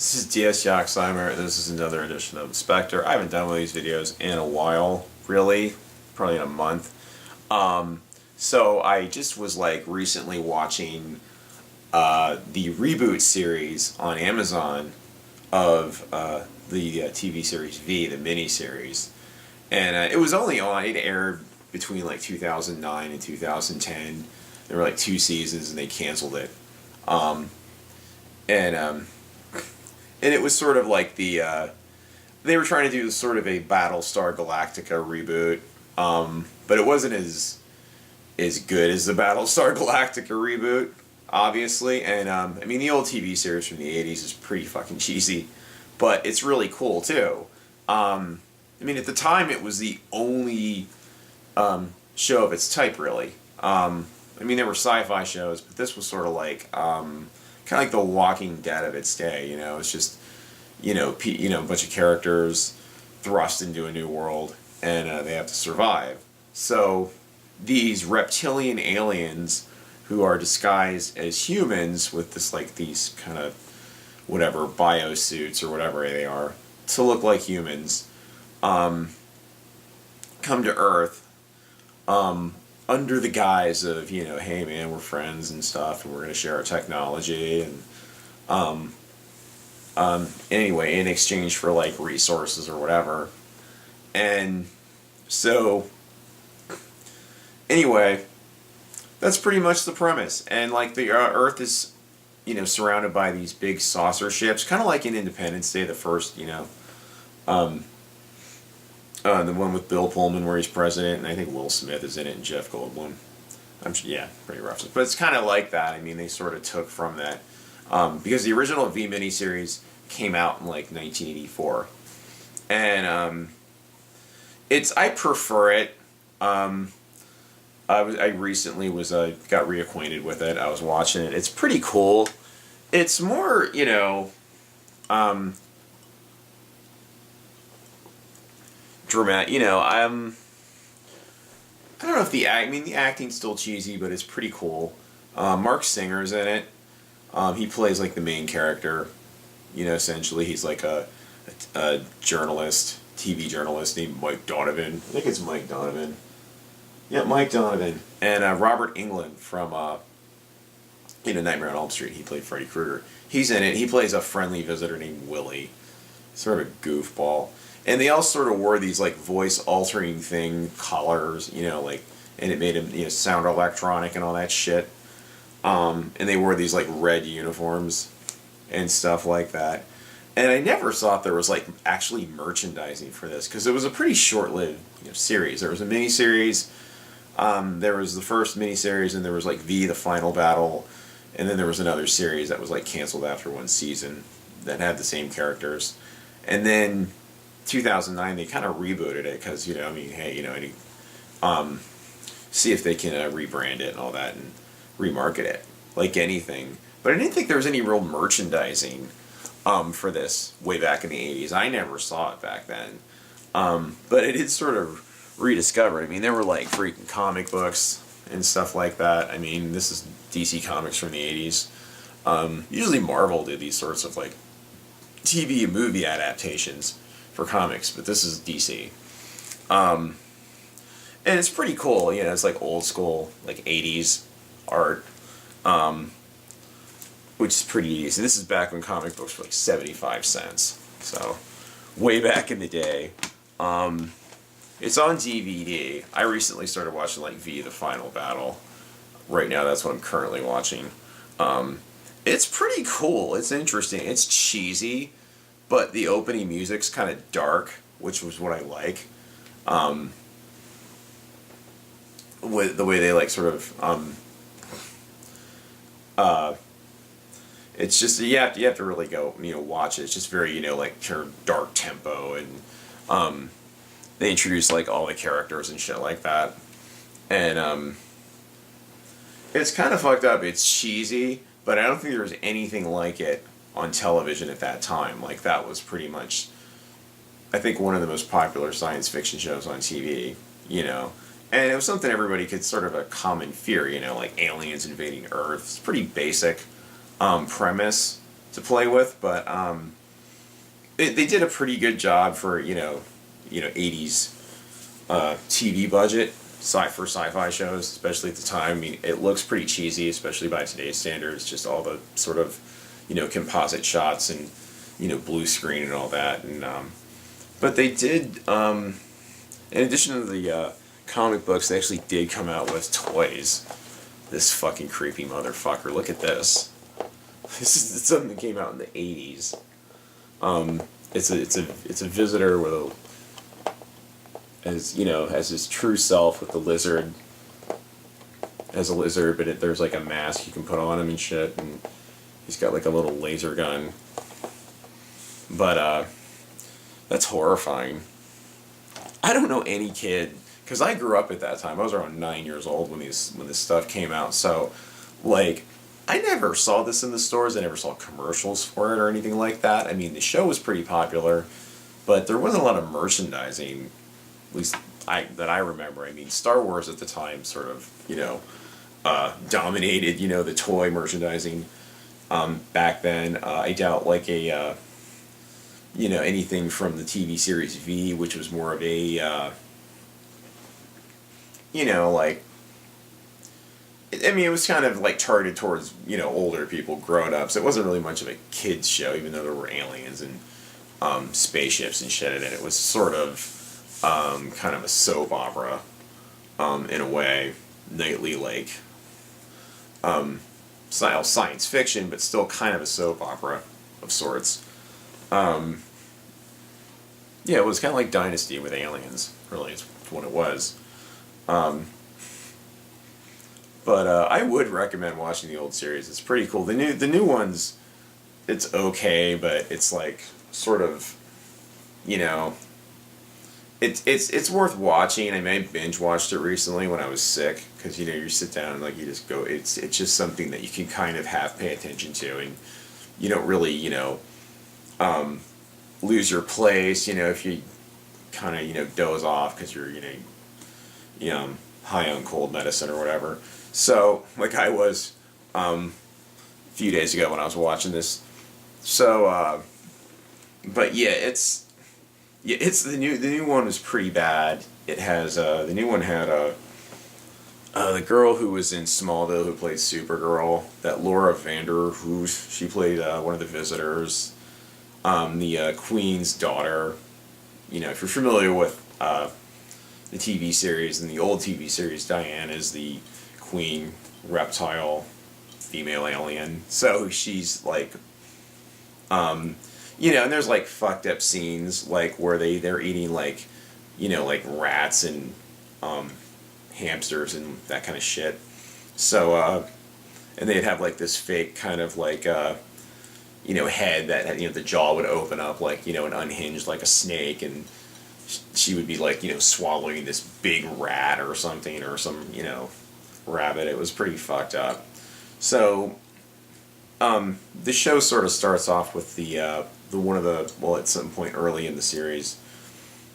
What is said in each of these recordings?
This is DS Yaxheimer. This is another edition of Spectre. I haven't done one of these videos in a while, really, probably in a month. So I just was like recently watching the reboot series on Amazon of the TV series V, the miniseries, and it was only on. It aired between like 2009 and 2010. There were like 2 seasons, and they canceled it. And and it was sort of like they were trying to do sort of a Battlestar Galactica reboot, but it wasn't as good as the Battlestar Galactica reboot, obviously. And I mean, the old TV series from the '80s is pretty fucking cheesy, but it's really cool too. I mean, at the time, it was the only show of its type, really. I mean, there were sci-fi shows, but this was sort of like kind of like The Walking Dead of its day. You know, it's just a bunch of characters thrust into a new world, and they have to survive. So these reptilian aliens who are disguised as humans with these kind of whatever biosuits or whatever they are to look like humans come to Earth under the guise of, hey man, we're friends and stuff, and we're going to share our technology, and anyway, in exchange for like resources or whatever. And so anyway, that's pretty much the premise. And like the Earth is, surrounded by these big saucer ships, kind of like in Independence Day, the first, the one with Bill Pullman where he's president, and I think Will Smith is in it, and Jeff Goldblum. Yeah, pretty rough. But it's kind of like that. I mean, they sort of took from that. Because the original V miniseries came out in like 1984. And I prefer it. I recently got reacquainted with it. I was watching it. It's pretty cool. It's more, dramatic. I don't know if the acting's still cheesy, but it's pretty cool. Mark Singer's in it. He plays like the main character. Essentially, he's like a journalist, TV journalist named Mike Donovan. I think it's Mike Donovan. Yeah, Mike Donovan. And Robert Englund from Nightmare on Elm Street. He played Freddy Krueger. He's in it. He plays a friendly visitor named Willie. Sort of a goofball. And they all sort of wore these like voice altering collars, and it made him sound electronic and all that shit. And they wore these like red uniforms and stuff like that. And I never thought there was like actually merchandising for this, because it was a pretty short-lived series. There was a miniseries. There was the first miniseries, and there was like V, the Final Battle, and then there was another series that was like canceled after one season that had the same characters. And then 2009 they kind of rebooted it because see if they can rebrand it and all that and remarket it like anything. But I didn't think there was any real merchandising for this way back in the 80s. I never saw it back then. But it did sort of rediscover. I mean, there were like freaking comic books and stuff like that. I mean, this is DC Comics from the 80s. Usually Marvel did these sorts of like TV and movie adaptations for comics, but this is DC. And it's pretty cool. It's like old school, like 80s art. Which is pretty easy. This is back when comic books were like 75 cents. So, way back in the day. It's on DVD. I recently started watching like V, the Final Battle. Right now, that's what I'm currently watching. It's pretty cool. It's interesting. It's cheesy, but the opening music's kind of dark, which was what I like. With the way they like sort of it's just you have to really go watch it. It's just very like dark tempo, and they introduce like all the characters and shit like that, and it's kind of fucked up. It's cheesy, but I don't think there was anything like it on television at that time. Like that was pretty much, I think, one of the most popular science fiction shows on TV. And it was something everybody could sort of a common fear. Like aliens invading Earth. It's pretty basic premise. to play with, but they did a pretty good job for 80s TV budget for sci-fi shows, especially at the time. I mean, it looks pretty cheesy, especially by today's standards. Just all the sort of composite shots and blue screen and all that. And but they did, in addition to the comic books, they actually did come out with toys. This fucking creepy motherfucker. Look at this. This is something that came out in the 80s. It's a visitor with has his true self with the lizard. As a lizard, but there's like a mask you can put on him and shit, and he's got like a little laser gun. But that's horrifying. I don't know any kid, because I grew up at that time. I was around 9 years old when this stuff came out. So, like, I never saw this in the stores. I never saw commercials for it or anything like that. I mean, the show was pretty popular, but there wasn't a lot of merchandising, at least that I remember. I mean, Star Wars at the time sort of, dominated, the toy merchandising back then. I doubt like anything from the TV series V, which was more of a, like, I mean, it was kind of like targeted towards, older people, grown-ups. It wasn't really much of a kid's show, even though there were aliens and spaceships and shit in it. It was sort of kind of a soap opera, in a way, nightly, like, style science fiction, but still kind of a soap opera of sorts. Yeah, it was kind of like Dynasty with aliens, really, is what it was. But I would recommend watching the old series. It's pretty cool. The new ones, it's okay, but it's like sort of, it's worth watching. I mean, I binge watched it recently when I was sick, because you sit down and like you just go. It's just something that you can kind of pay attention to, and you don't really lose your place. If you kind of doze off because you're high on cold medicine or whatever. So, like I was a few days ago when I was watching this. So, but yeah, it's the new one was pretty bad. It has the new one had the girl who was in Smallville who played Supergirl, that Laura Vanderhoos, she played one of the visitors. The Queen's daughter. If you're familiar with the TV series and the old TV series, Diane is the queen reptile female alien. So she's like, and there's like fucked up scenes like where they're eating like, like rats and hamsters and that kind of shit. So and they'd have like this fake kind of like head that the jaw would open up like and unhinged like a snake, and she would be like swallowing this big rat or something, or some rabbit. It was pretty fucked up. So the show sort of starts off with the one of the, well, at some point early in the series,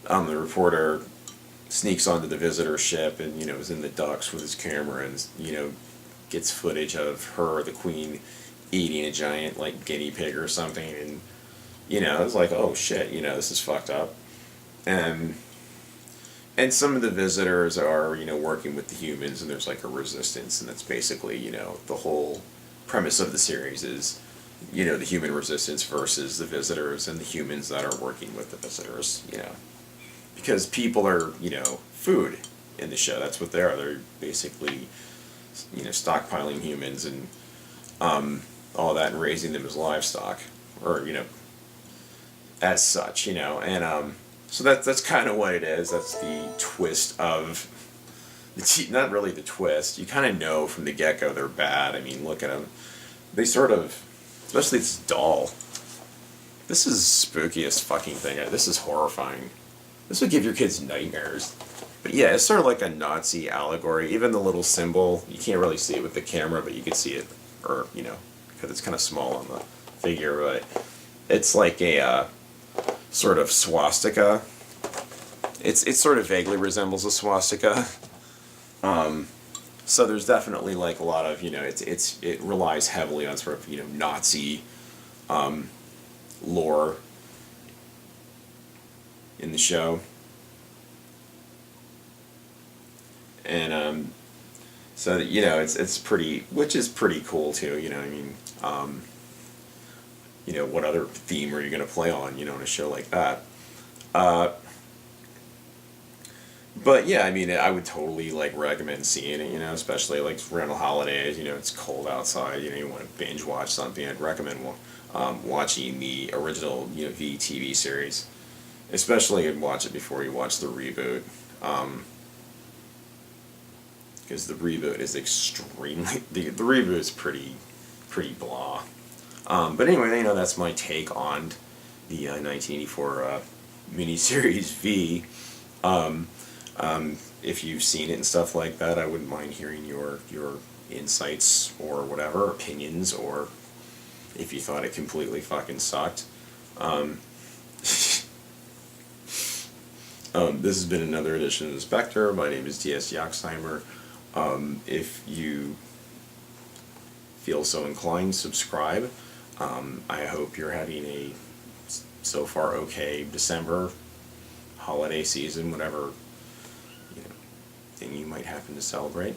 the reporter sneaks onto the visitor ship and is in the docks with his camera and gets footage of her, the queen, eating a giant like guinea pig or something, and it's like, oh shit, this is fucked up. And some of the visitors are, working with the humans, and there's like a resistance, and that's basically, the whole premise of the series is, the human resistance versus the visitors and the humans that are working with the visitors, because people are, food in the show. That's what they are. They're basically, stockpiling humans and all that and raising them as livestock, or, as such, and so that's kind of what it is. That's the twist of not really the twist. You kind of know from the get-go they're bad. I mean, look at them. They sort of, especially this doll. This is the spookiest fucking thing. This is horrifying. This would give your kids nightmares. But yeah, it's sort of like a Nazi allegory. Even the little symbol, you can't really see it with the camera, but you can see it, or, because it's kind of small on the figure, but it's like a sort of swastika. It sort of vaguely resembles a swastika. So there's definitely like a lot of, it relies heavily on sort of, Nazi lore in the show. And so you know, it's pretty, which is pretty cool too. You know, I mean, you know, what other theme are you going to play on? You know, in a show like that. Uh, but yeah, I mean, I would totally like recommend seeing it. You know, especially like around the holidays. You know, it's cold outside. You know, you want to binge watch something. I'd recommend watching the original, you know, VTV series. Especially watch it before you watch the reboot. Because the reboot is extremely, the reboot is pretty blah. But anyway, you know, that's my take on the 1984 miniseries V. If you've seen it and stuff like that, I wouldn't mind hearing your insights or whatever, opinions, or if you thought it completely fucking sucked. This has been another edition of the Spectre. My name is T.S. Yaxheimer. If you feel so inclined, subscribe. I hope you're having a so far okay December holiday season, whatever, you know, thing you might happen to celebrate.